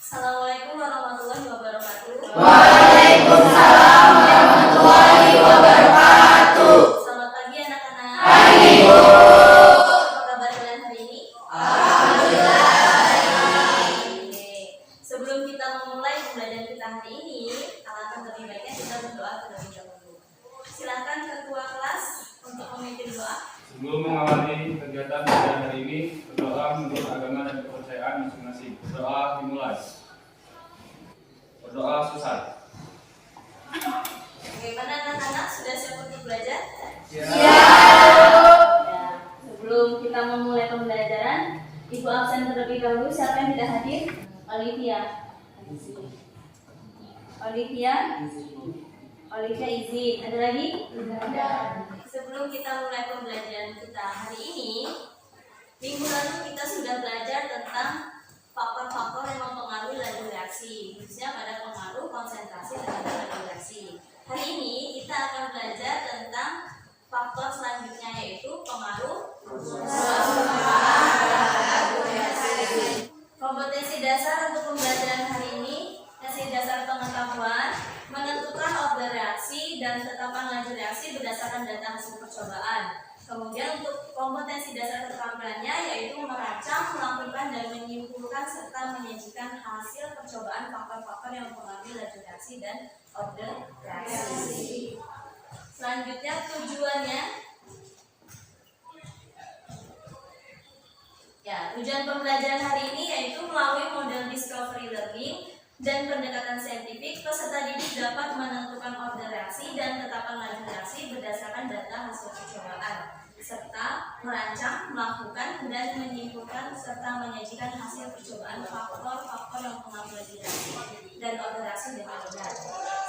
Assalamualaikum warahmatullahi wabarakatuh. Waalaikumsalam warahmatullahi wabarakatuh. Selamat pagi anak-anak. Pagi, Bu. Apa kabar kalian hari ini? Alhamdulillah. Oke. Sebelum kita memulai pembelajaran kita hari ini, alangkah lebih baiknya kita berdoa terlebih dahulu. Silakan ketua kelas untuk memimpin doa. Sebelum mengawali kegiatan pada hari ini, berdoa menurut agama dan kepercayaan masing-masing. Berdoa dimulai. Berdoa selesai. Bagaimana anak-anak, sudah siap untuk belajar? Ya. Ya. Sebelum kita memulai pembelajaran, Ibu absen terlebih dahulu. Siapa yang tidak hadir? Olivia. Olivia izin. Ada lagi? Ada. Sebelum kita mulai pembelajaran kita hari ini, minggu lalu kita sudah belajar tentang faktor-faktor yang mempengaruhi laju reaksi, khususnya pada pengaruh konsentrasi terhadap laju reaksi. Hari ini kita akan belajar tentang faktor selanjutnya, yaitu pengaruh kompetensi dasar untuk pembelajaran hari ini. Kompetensi dasar pengetahuan menentukan order reaksi dan tetapan laju reaksi berdasarkan data hasil percobaan. Kemudian untuk kompetensi dasar keterampilannya yaitu merancang, melakukan dan menyimpulkan serta menyajikan hasil percobaan faktor-faktor yang mempengaruhi laju reaksi dan order reaksi. Selanjutnya tujuannya. Ya, tujuan pembelajaran hari ini yaitu melalui model discovery learning dan pendekatan saintifik, peserta didik dapat menentukan order reaksi dan tetapan laju reaksi berdasarkan data hasil percobaan, serta merancang, melakukan, dan menyimpulkan serta menyajikan hasil percobaan faktor-faktor yang mempengaruhi laju reaksi dan order reaksi dengan benar,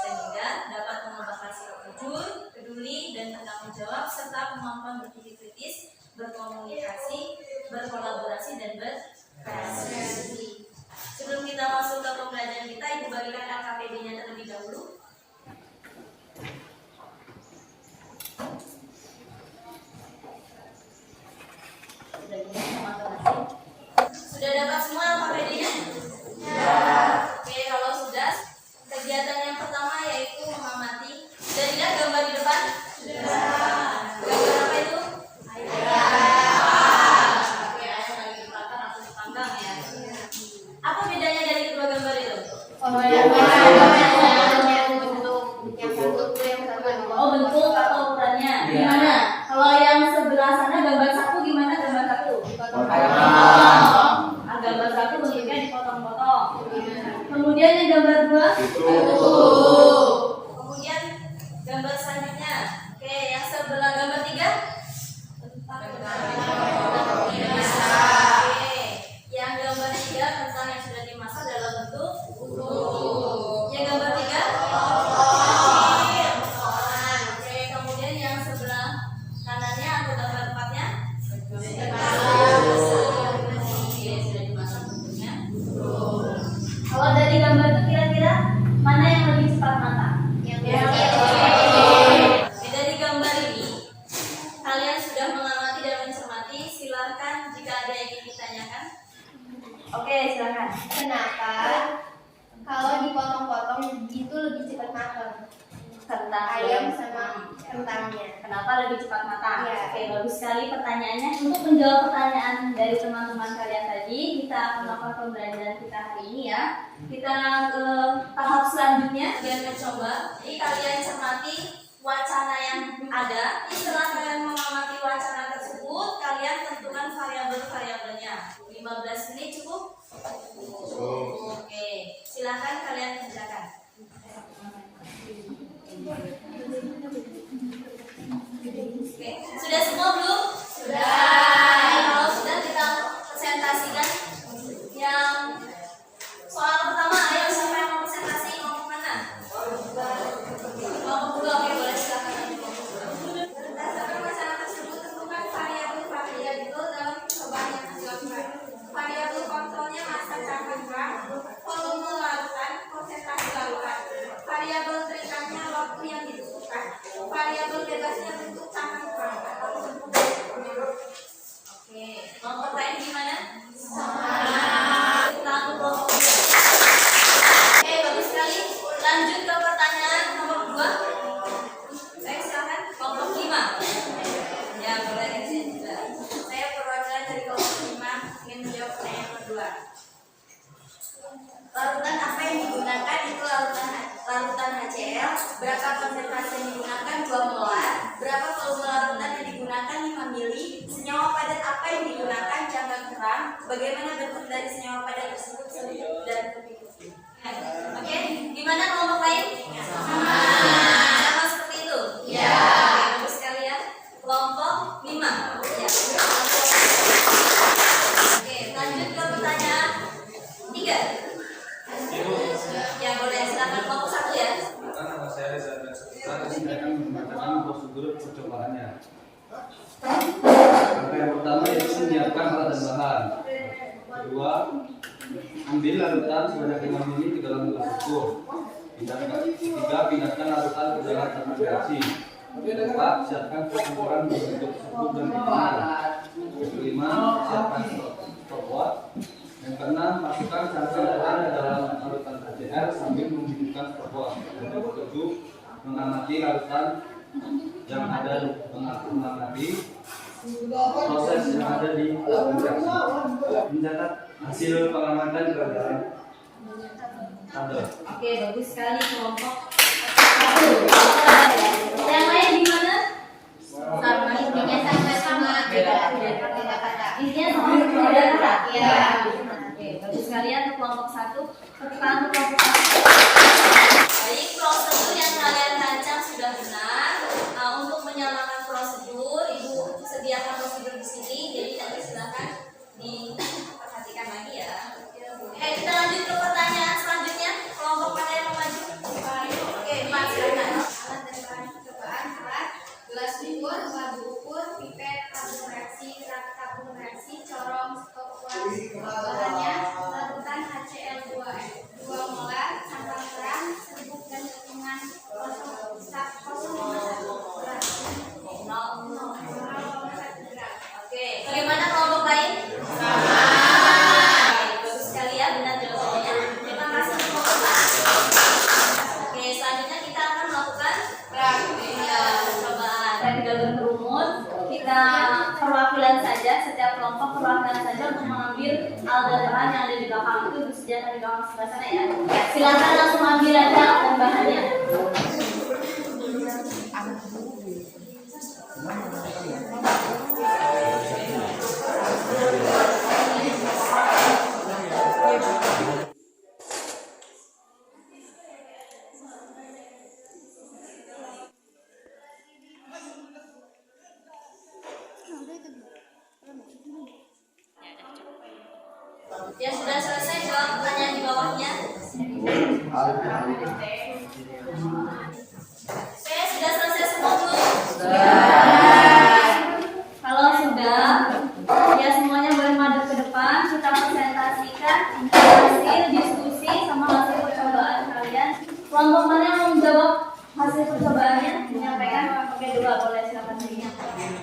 sehingga dapat mengembangkan sikap jujur, peduli, dan bertanggung jawab, serta kemampuan berpikir kritis, berkomunikasi, berkolaborasi, dan berkreasi. Sebelum kita masuk ke pembelajaran kita, Ibu bagikan LKPD-nya terlebih dahulu. Sudah dapat semua LKPD-nya? Ya. Oke, kalau sudah, kegiatan yang pertama yaitu mengamati. Sudah dilihat gambar di depan? Sudah. Gambar apa itu? Apa bedanya dari kedua gambar itu? Oh, bentuk atau ukurannya. Gimana? Kalau yang sebelah sana gambar saku gimana gambar saku? Gambar saku bentuknya dipotong-potong. Kemudian yang gambar dua? Kemudian gambar selanjutnya. Oke, yang sebelah gambar tiga? Yang gambar tiga tentang yang sudah dimasak dalam bentuk utuh. Yang gambar tiga? Oke, kemudian yang sebelah kanannya atau gambar empatnya? Oke, sudah dimasak bentuknya utuh. Kalau dari gambar itu kira-kira mana yang lebih cepat matang? Oke, dari gambar ini kalian sudah mengamati dan mencermati. Silakan jika ada yang ingin ditanyakan. Oke, silakan. Kenapa kalau dipotong-potong gitu lebih cepat matang? Kentang Ayam sama kentangnya. Kenapa lebih cepat matang? Iya. Oke, bagus sekali pertanyaannya. Untuk menjawab pertanyaan dari teman-teman kalian tadi, kita akan melakukan pembelajaran kita hari ini ya. Kita ke tahap selanjutnya, kalian mencoba. Jadi kalian cermati wacana yang ada. Setelah kalian mengamati wacana tersebut, kalian tentukan variabel-variabelnya. 15 menit cukup? Oke, silakan kalian kerjakan. Oke, sudah semua belum? Sudah. Kalau sudah kita presentasikan yang soal pertama. Ayo, siapa yang mau presentasi? Mau kemana? Mau ke oke, boleh silakan. Berdasarkan wacana tersebut, tentukan variabel-variabel dalam percobaan yang dilakukan. Variabel kontrolnya masa cangkang, volume larutan, konsentrasi larutan. Variabel terikannya waktu yang dibutuhkan. Variabel bebasnya bentuk cangkang atau bentuk. Oke, mau pertanyaan gimana? Sama berapa konsentrasi yang digunakan 2 molar, berapa volume larutan yang digunakan 5 mili, senyawa padat apa yang digunakan cangkang kerang, bagaimana bentuk dari senyawa padat tersebut, dan keping. Oke, gimana kelompok lain? Sama seperti itu? Ya. Oke, bagus sekalian. Kelompok 5. Ya. Oke, lanjut ke pertanyaan 3. Ya, boleh silakan kelompok 1 ya. Nama saya Reza dan saya akan membacakan prosedur percobaannya. Langkah yang pertama yaitu menyiapkan alat dan bahan. Kedua, ambil larutan sebanyak 5 mili ke dalam gelas ukur. Ketiga, pindahkan larutan ke dalam tabung reaksi. Keempat, siapkan campuran berbentuk serbuk dan pimpinan. Kelima, siapkan stopwatch. Yang keenam, masukkan campuran ke dalam larutan HCl sambil menghidupkan stopwatch. Yang ketujuh, mengamati larutan yang ada mengamati proses yang ada di tabung reaksi. Mencatat hasil pengamatan ke dalam tabel. Oke, bagus sekali kelompok 1. Yang lain gimana? Sama intinya sama beda kata. Intinya sama beda kata. Iya. Oke, bagus sekalian untuk kelompok 1. Tekan untuk kelompok 1. Baik, prosedur yang kalian rancang sudah benar. Untuk menyamakan prosedur, Ibu sediakan prosedur di sini. Jadi nanti silakan diperhatikan lagi ya. Oke, kita lanjut ke pertanyaan selanjutnya. Kelompok mana yang mau maju? Oke, Mas, silakan. Alat dan bahan percobaan alat, gelas ukur, batu ukur, pipet, tabung reaksi, corong, stopwatch. Bahannya larutan HCl 2 molar, cangkang kerang, serbuk dan kepingan 0,1 gram. Oke, bagaimana kelompok lain? Sama. Bagus sekali ya, benar jawabannya. Terima kasih untuk kelompok 1. Oke, selanjutnya kita akan melakukan percobaan. Kita tidak berkerumun, kita perwakilan saja, setiap kelompok perwakilan saja untuk mengambil alat dan bahan yang ada di belakang itu disediakan di belakang sebelah sana ya. Silakan langsung ambil aja alat dan bahannya. Ya sudah selesai jawab pertanyaan di bawahnya. Oke, sudah selesai semua belum? Kalau sudah, ya semuanya boleh maju ke depan. Kita presentasikan hasil diskusi sama hasil percobaan kalian. Kelompok mana yang mau menjawab hasil percobaannya? Menyampaikan? Oke, dua boleh silakan. Ingin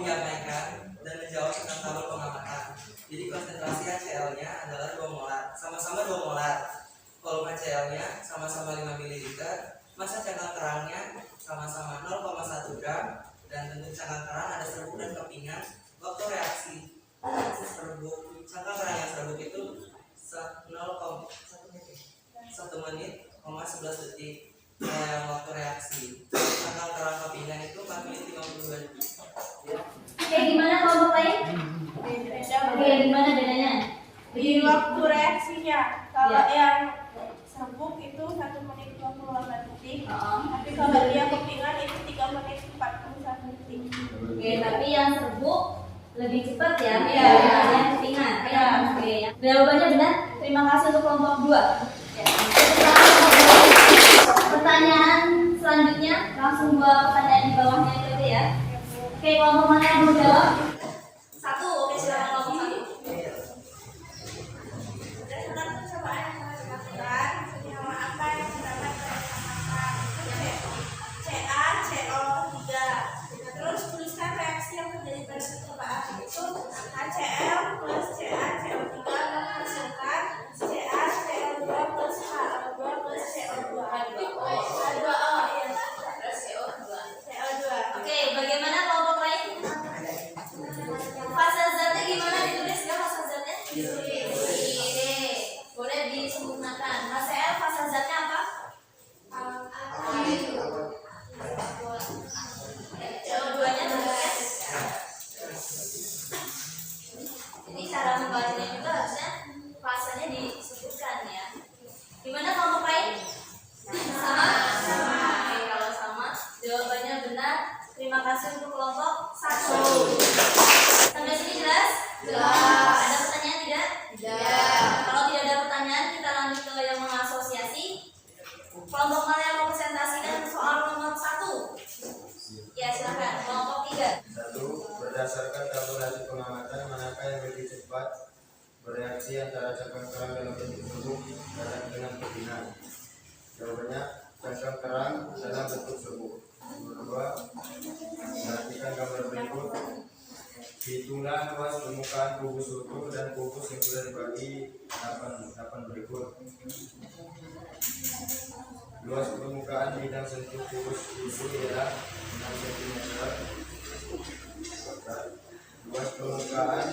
menyampaikan dan menjawab tentang tabel pengamatan. Jadi konsentrasi HCl-nya adalah 2 molar, sama-sama 2 molar. Volume HCl-nya sama-sama 5 ml. Massa cangkang kerangnya sama-sama 0,1 gram. Dan bentuk cangkang kerang ada serbuk dan kepingan. Waktu reaksi serbuk cangkang kerang yang serbuk itu 1 menit, 11 detik. Waktu reaksi cangkang kerang kepingan itu 4 menit 52 detik. Oke, gimana kelompok lain? Oke, gimana bedanya? Di waktu reaksinya, kalau Ya. yang serbuk itu 1 menit 28 detik, tapi kalau dia kepingan itu 3 menit 41 detik. Oke, tapi yang serbuk lebih cepat ya? Iya. Daripada yang kepingan. Iya. Oke, jawabannya benar. Terima kasih untuk kelompok 2. Ya. Pertanyaan selanjutnya, langsung buat pertanyaan di bawahnya itu ya. Oke, kelompok mana yang mau jawab? 1, oke silakan kelompok 1. Berdasarkan percobaan yang telah dilakukan, senyawa apa yang terdapat dalam cangkang Ca, CO3. Terus tuliskan reaksi yang terjadi pada percobaan itu HCl plus Ca, CO3 menghasilkan Ca, CO2 plus HO2 plus CO2. H2O, ya. CO2. Oke, bagaimana kelompok lain? apakah cangkang kerang dalam bentuk serbuk datang dengan betina? Jawabannya, cangkang kerang dalam bentuk serbuk. Nomor 2, perhatikan gambar berikut. Hitunglah luas permukaan kubus utuh dan kubus yang sudah dibagi 8 berikut. Luas permukaan bidang sentuh kubus utuh ialah 6 cm. Luas permukaan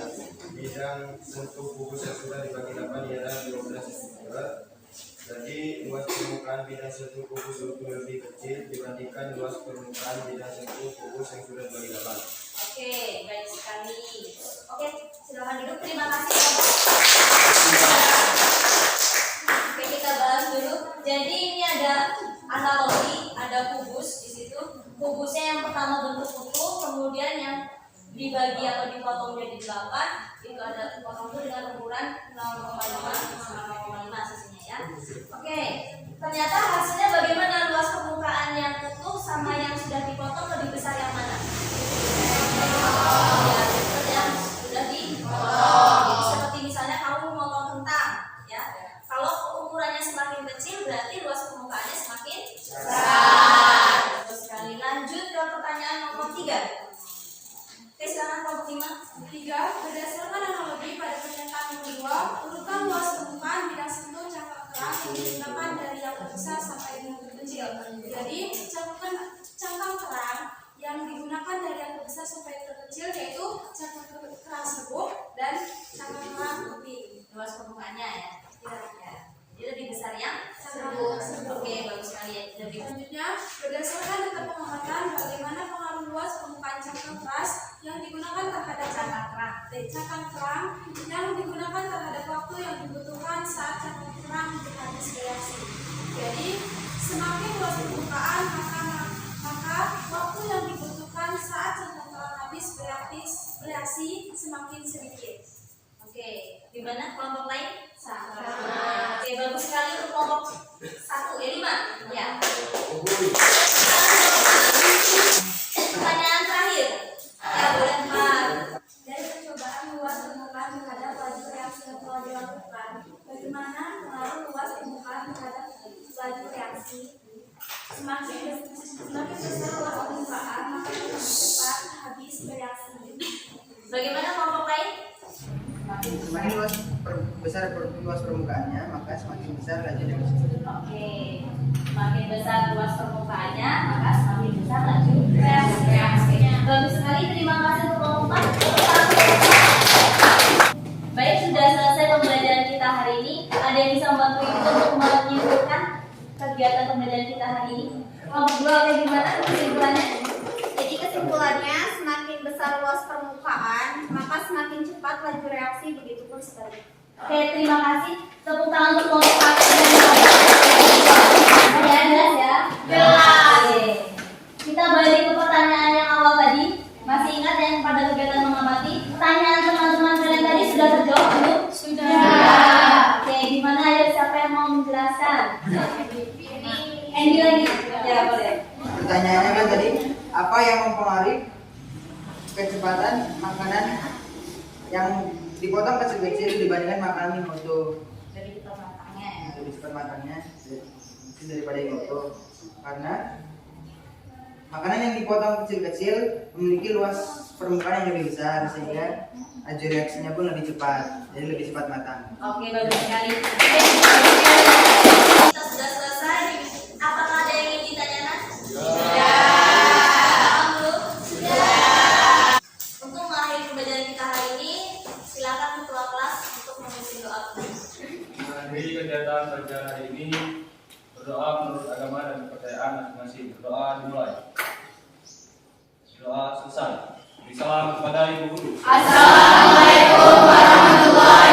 bidang sentuh kubus yang sudah dibagi 8 ialah 12 cm. Jadi luas permukaan bidang sentuh kubus utuh lebih kecil dibandingkan luas permukaan bidang sentuh kubus yang sudah dibagi 8. Oke, baik sekali. Oke, silakan duduk. Terima kasih. Oke, kita bahas dulu. Jadi ini ada analogi, ada kubus di situ. Kubusnya yang pertama bentuk utuh, kemudian yang dibagi atau dipotong jadi 8, itu ada potong itu dengan ukuran 0,5 sama 0,5 sisinya ya. Oke, ternyata hasilnya bagaimana? Luas permukaan yang utuh sama yang sudah dipotong lebih besar yang mana? Ya, seperti yang sudah dipotong. Jadi seperti misalnya kamu memotong kentang, ya. Kalau ukurannya semakin kecil berarti luas permukaannya semakin besar. Terus sekali lanjut ke pertanyaan nomor 3. Oke, silakan kelompok 5. 3. Berdasarkan analogi pada pernyataan nomor 2, urutkan luas permukaan bidang sentuh cangkang kerang yang digunakan dari yang terbesar sampai yang terkecil. Jadi cangkang kerang yang digunakan dari yang terbesar sampai yang terkecil yaitu cangkang kerang serbuk dan cangkang kerang keping. Luas permukaannya ya. Ya. Jadi lebih besar yang serbuk. Oke, bagus sekali ya. Selanjutnya, berdasarkan data pengamatan bagaimana pengaruh luas permukaan cangkang keras yang digunakan terhadap cangkang kerang yang digunakan terhadap waktu yang dibutuhkan saat cangkang kerang habis bereaksi. Jadi, semakin luas permukaan maka waktu yang dibutuhkan saat cangkang kerang habis bereaksi semakin sedikit. Oke, di mana kelompok lain? Sama. Oke, bagus sekali untuk kelompok 5. Ya. Pertanyaan terakhir. Ya, boleh Pak. Dari percobaan luas permukaan terhadap laju reaksi yang telah dilakukan, bagaimana pengaruh luas permukaan terhadap laju reaksi? Semakin besar luas permukaan, maka semakin cepat habis bereaksi. Bagaimana kelompok lain? Semakin besar luas permukaannya, maka semakin besar laju reaksi. Oke, semakin besar luas permukaannya, maka semakin besar laju reaksi. Bagus sekali, terima kasih untuk kelompok 4. Baik, sudah selesai pembelajaran kita hari ini. Ada yang bisa membantu kita untuk menyimpulkan kegiatan pembelajaran kita hari ini? Kelompok 2, kayak gimana kesimpulannya? Jadi kesimpulannya, semakin besar luas permukaan, maka semakin cepat laju reaksi, begitupun sebaliknya. Oke, terima kasih. Tepuk tangan untuk kelompok 1. Pertanyaan jelas ya? Jelas. Oke. Kita balik ke pertanyaan yang awal tadi. Masih ingat yang pada kegiatan mengamati? Pertanyaan teman-teman kalian tadi sudah terjawab belum? Sudah. Oke, gimana ayo siapa yang mau menjelaskan? Andy lagi? Ya, boleh. Pertanyaannya kan tadi, apa yang mempengaruhi kecepatan makanan yang dipotong kecil-kecil dibandingkan makanan yang utuh? Lebih cepat matangnya ya. Lebih cepat matangnya daripada yang utuh, karena makanan yang dipotong kecil-kecil memiliki luas permukaan yang lebih besar sehingga laju reaksinya pun lebih cepat, jadi lebih cepat matang. Oke, bagus sekali. Kita sudah selesai. Apakah ada yang ingin ditanyakan? Ya. Untuk mengakhiri pembelajaran kita hari ini, silakan ketua kelas untuk memimpin doa. Mengakhiri kegiatan pelajaran hari ini, berdoa menurut agama dan kepercayaan masing-masing. Berdoa dimulai. Doa selesai. Salam kepada Ibu Guru. Assalamualaikum warahmatullahi